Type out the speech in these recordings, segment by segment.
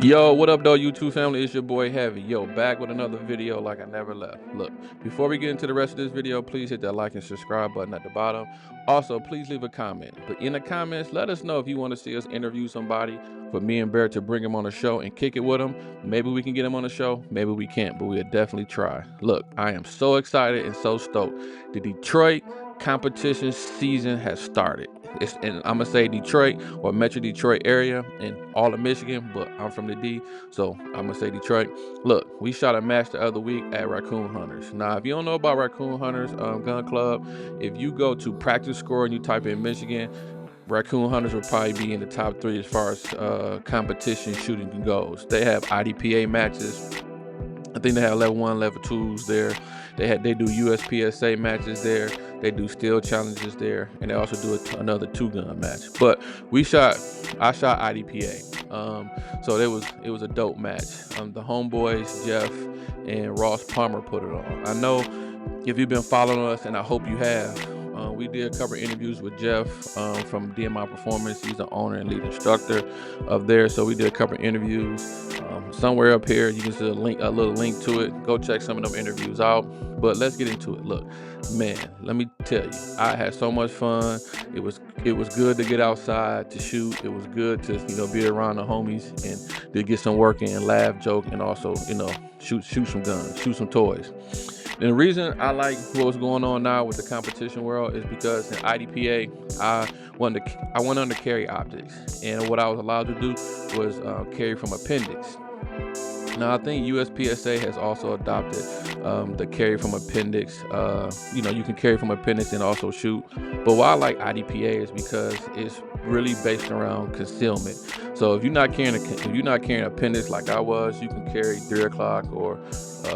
Yo, what up though, YouTube family? It's your boy Heavy. Yo, back with another video like I never left. Look, before we get into the rest of this video, please hit that like and subscribe button at the bottom. Also, please leave a comment. But in the comments, let us know if you want to see us interview somebody for me and Bear to bring him on the show and kick it with him. Maybe we can get him on the show, maybe we can't, but we'll definitely try. Look, I am so excited and so stoked. The Detroit competition season has started. And I'm gonna say Detroit or Metro Detroit area and all of Michigan, but I'm from the D, so I'm gonna say Detroit. Look, we shot a match the other week at Raccoon Hunters. Now, if you don't know about Raccoon Hunters Gun Club, if you go to practice score and you type in Michigan, Raccoon Hunters will probably be in the top 3 as far as competition shooting goes. They have IDPA matches. I think they have level 1, level 2s there. They do USPSA matches there. They do steel challenges there, and they also do another 2-gun match. But I shot IDPA. So it was a dope match. The homeboys Jeff and Ross Palmer put it on. I know if you've been following us, and I hope you have. We did cover interviews with Jeff from DMI Performance. He's the owner and lead instructor of there. So we did cover interviews. Somewhere up here, you can see a little link to it. Go check some of them interviews out. But let's get into it. Look, man, let me tell you, I had so much fun. It was good to get outside to shoot. It was good to be around the homies and to get some work in, laugh, joke, and also shoot some guns, shoot some toys. And the reason I like what's going on now with the competition world is because in IDPA, I went under carry optics, and what I was allowed to do was carry from appendix. Now I think USPSA has also adopted the carry from appendix. You can carry from appendix and also shoot. But why I like IDPA is because it's really based around concealment. So if you're not carrying appendix like I was, you can carry 3 o'clock or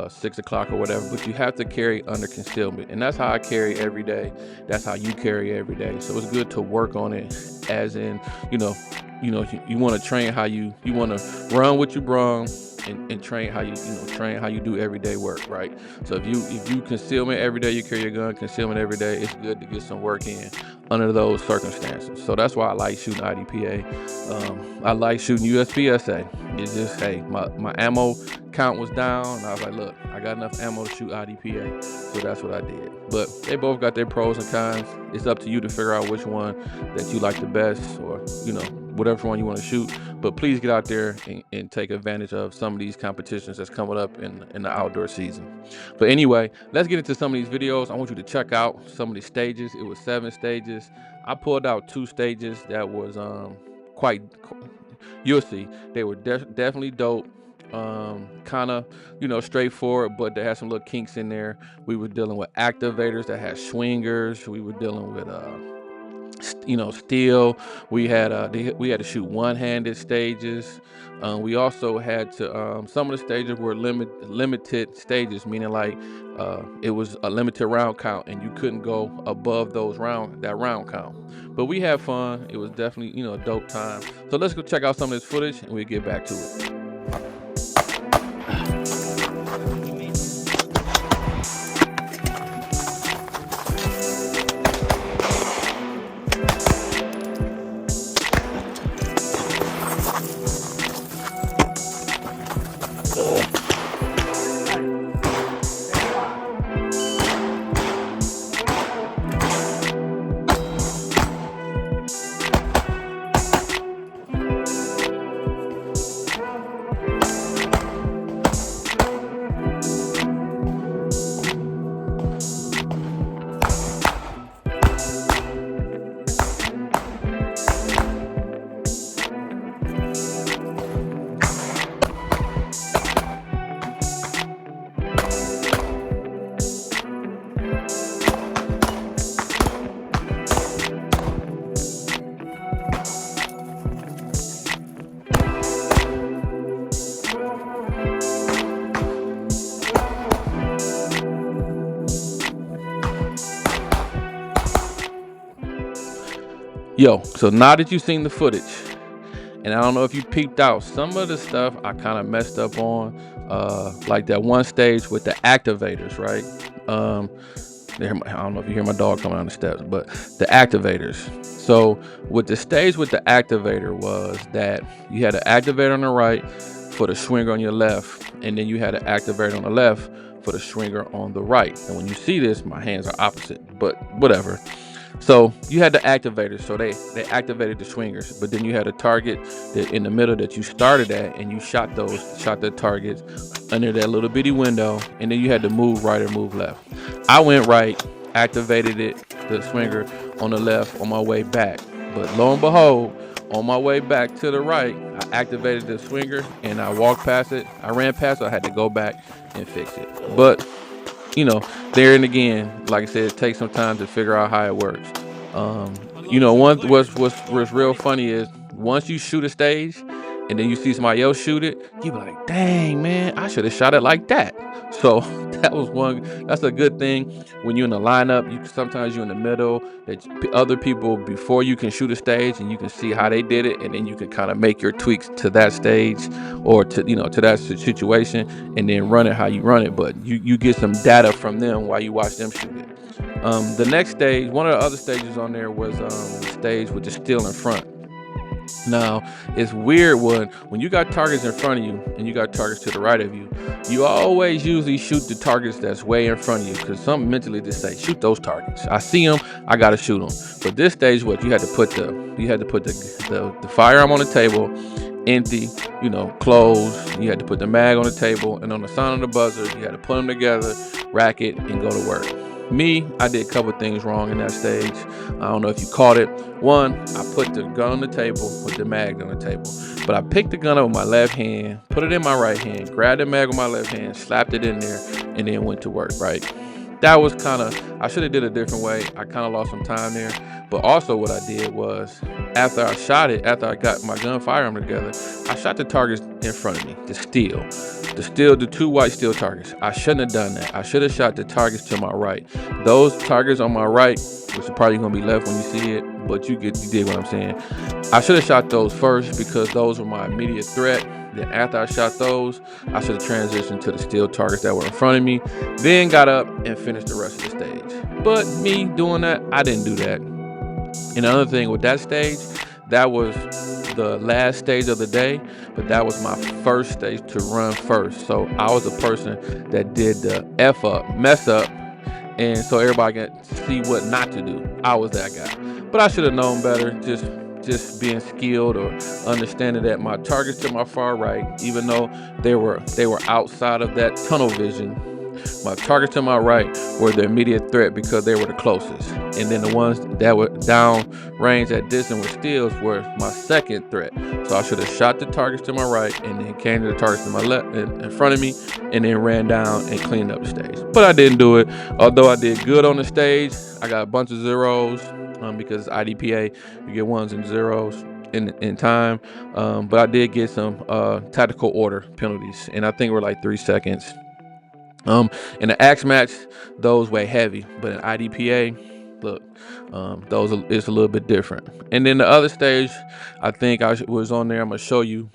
6 o'clock or whatever, but you have to carry under concealment, and that's how I carry every day. That's how you carry every day. So it's good to work on it, as in you want to train how you want to run what you brung. And train how you do everyday work, right? So if you concealment every day, you carry your gun concealment every day, it's good to get some work in under those circumstances. So that's why I like shooting IDPA. I like shooting USPSA. It's just, hey, my ammo count was down, and I was like, look, I got enough ammo to shoot IDPA, so that's what I did. But they both got their pros and cons. It's up to you to figure out which one that you like the best, or whatever one you want to shoot. But please get out there and take advantage of some of these competitions that's coming up in the outdoor season. But anyway, let's get into some of these videos. I want you to check out some of the stages. It was 7 stages. I pulled out 2 stages that was you'll see, they were definitely dope. Kind of straightforward, but they had some little kinks in there. We were dealing with activators that had swingers. We were dealing with steel. We had to shoot one-handed stages. We also had to some of the stages were limited stages, meaning like it was a limited round count, and you couldn't go above that round count. But we had fun. It was definitely a dope time. So let's go check out some of this footage, and we'll get back to it. Yo, so now that you've seen the footage, and I don't know if you peeped out, some of the stuff I kind of messed up on, like that one stage with the activators, right? I don't know if you hear my dog coming down the steps, but the activators. So with the stage with the activator was that you had an activator on the right for the swinger on your left, and then you had an activator on the left for the swinger on the right. And when you see this, my hands are opposite, but whatever. So you had the activators, so they activated the swingers, but then you had a target that in the middle that you started at, and you shot the targets under that little bitty window, and then you had to move right or move left. I went right, activated the swinger on the left on my way back, but lo and behold, on my way back to the right, I activated the swinger and I walked past it. I ran past it. I had to go back and fix it. But you know, there and again, like I said, it takes some time to figure out how it works. What's real funny is once you shoot a stage and then you see somebody else shoot it, you be like, dang man, I should have shot it like that. So that's a good thing when you're in the lineup. Sometimes you're in the middle, that other people before you can shoot a stage and you can see how they did it, and then you can kind of make your tweaks to that stage or to that situation, and then run it how you run it. But you get some data from them while you watch them shoot it. The next stage, one of the other stages on there was the stage with the steel in front. Now, it's weird when you got targets in front of you and you got targets to the right of you, you always usually shoot the targets that's way in front of you, because some mentally just say, shoot those targets. I see them, I gotta shoot them. But this stage, you had to put the firearm on the table, empty, closed. You had to put the mag on the table, and on the sound of the buzzer, you had to put them together, rack it, and go to work. Me, I did a couple things wrong in that stage. I don't know if you caught it. One, I put the gun on the table with the mag on the table, but I picked the gun up with my left hand, put it in my right hand, grabbed the mag with my left hand, slapped it in there, and then went to work, right? That was I should have did a different way. I kind of lost some time there. But also what I did was, after I shot it, after I got my gun firearm together, I shot the targets in front of me, the two white steel targets. I shouldn't have done that. I should have shot the targets to my right. Those targets on my right, which are probably gonna be left when you see it, but you dig what I'm saying. I should have shot those first because those were my immediate threat. Then after I shot those, I should have transitioned to the steel targets that were in front of me, then got up and finished the rest of the stage. But me doing that, I didn't do that. And another thing with that stage, that was the last stage of the day, but that was my first stage to run first. So I was the person that did the mess up, and so everybody can see what not to do. I was that guy. But I should have known better, just being skilled or understanding that my targets to my far right, even though they were outside of that tunnel vision, my targets to my right were the immediate threat because they were the closest. And then the ones that were down range at distance with steels were my second threat. So I should have shot the targets to my right and then came to the targets to my left in front of me, and then ran down and cleaned up the stage. But I didn't do it. Although I did good on the stage, I got a bunch of zeros because IDPA, you get ones and zeros in time. But I did get some tactical order penalties, and I think we're like 3 seconds. In the axe match, those weigh heavy, but in IDPA, look, those is a little bit different. And then the other stage, I think I was on there. I'm gonna show you.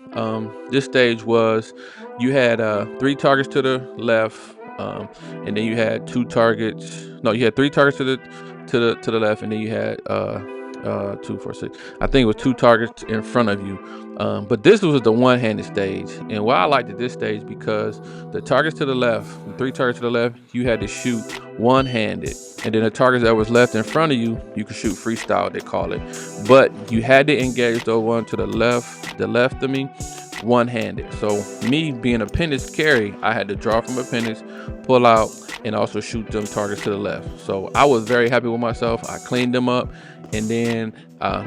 This stage was, you had 3 targets to the left, and then you had 2 targets. No, you had 3 targets to the left, and then you had 2, 4, 6. I think it was 2 targets in front of you. But this was the one-handed stage, and why I liked this stage because the targets to the left, the 3 targets to the left, you had to shoot one-handed, and then the targets that was left in front of you, you could shoot freestyle, they call it. But you had to engage the one to the left of me, one-handed. So me being appendix carry, I had to draw from appendix, pull out, and also shoot them targets to the left. So I was very happy with myself. I cleaned them up, and then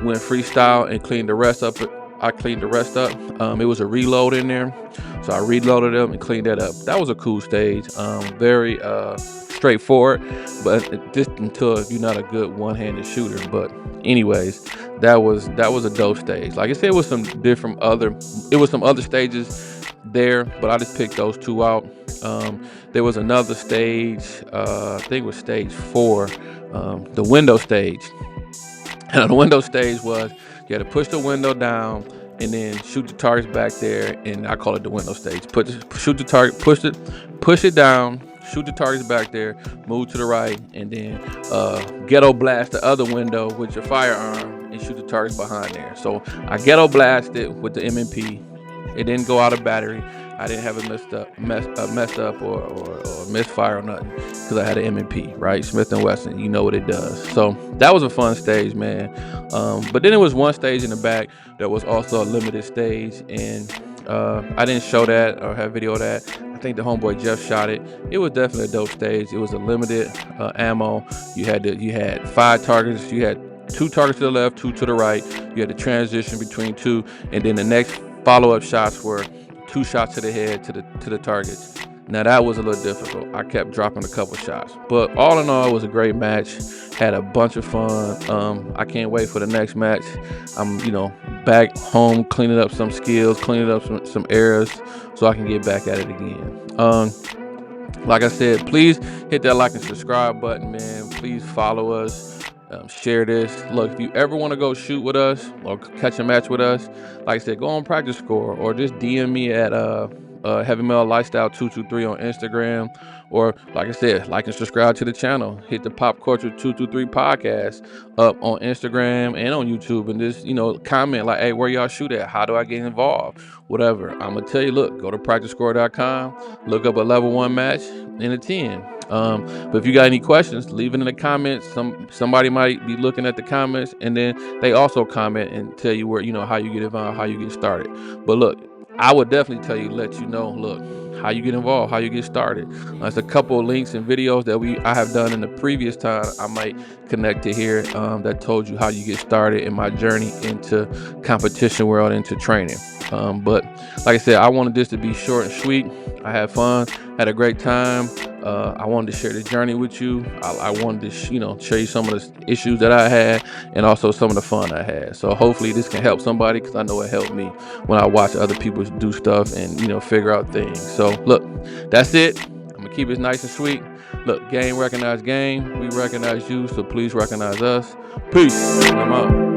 went freestyle and cleaned the rest up. It was a reload in there, so I reloaded them and cleaned that up. That was a cool stage. Very straightforward, but just until you're not a good one-handed shooter. But anyways, that was a dope stage. Like I said, it was some other stages there, but I just picked those 2 out. There was another stage, I think it was stage 4, the window stage. And the window stage was, you had to push the window down and then shoot the targets back there, and I call it the window stage. Shoot the target, push it down, shoot the targets back there, move to the right, and then ghetto blast the other window with your firearm and shoot the targets behind there. So I ghetto blasted with the M&P. It didn't go out of battery. I didn't have it messed up or misfire or nothing because I had an M&P, right? Smith & Wesson, you know what it does. So that was a fun stage, man. But then it was one stage in the back that was also a limited stage, and I didn't show that or have video of that. I think the homeboy Jeff shot it. It was definitely a dope stage. It was a limited ammo. You had 5 targets. You had 2 targets to the left, 2 to the right. You had the transition between 2, and then the next follow-up shots were 2 shots to the head to the targets. Now that was a little difficult. I kept dropping a couple shots, but all in all, it was a great match. Had a bunch of fun. I can't wait for the next match. I'm, back home cleaning up some skills, cleaning up some errors, so I can get back at it again. Like I said, please hit that like and subscribe button, man. Please follow us. Share this. Look, if you ever want to go shoot with us or catch a match with us, like I said, go on Practice Score or just DM me at Heavy Metal Lifestyle 223 on Instagram, or like I said, like and subscribe to the channel. Hit the Pop Culture 223 podcast up on Instagram and on YouTube, and just comment like, hey, where y'all shoot at? How do I get involved? Whatever. I'm gonna tell you. Look, go to practicescore.com, look up a level 1 match and a 10. But if you got any questions, leave it in the comments. Somebody might be looking at the comments, and then they also comment and tell you where, how you get involved, how you get started. But look, I would definitely tell you, let you know, look, how you get involved, how you get started. There's a couple of links and videos that I have done in the previous time. I might connect to here that told you how you get started in my journey into competition world, into training. But like I said, I wanted this to be short and sweet. I had fun, had a great time. I wanted to share the journey with you. I wanted to, show you some of the issues that I had and also some of the fun I had. So hopefully this can help somebody, because I know it helped me when I watch other people do stuff and, figure out things. So look, that's it. I'm gonna keep it nice and sweet. Look, game recognize game. We recognize you, so please recognize us. Peace. I'm out.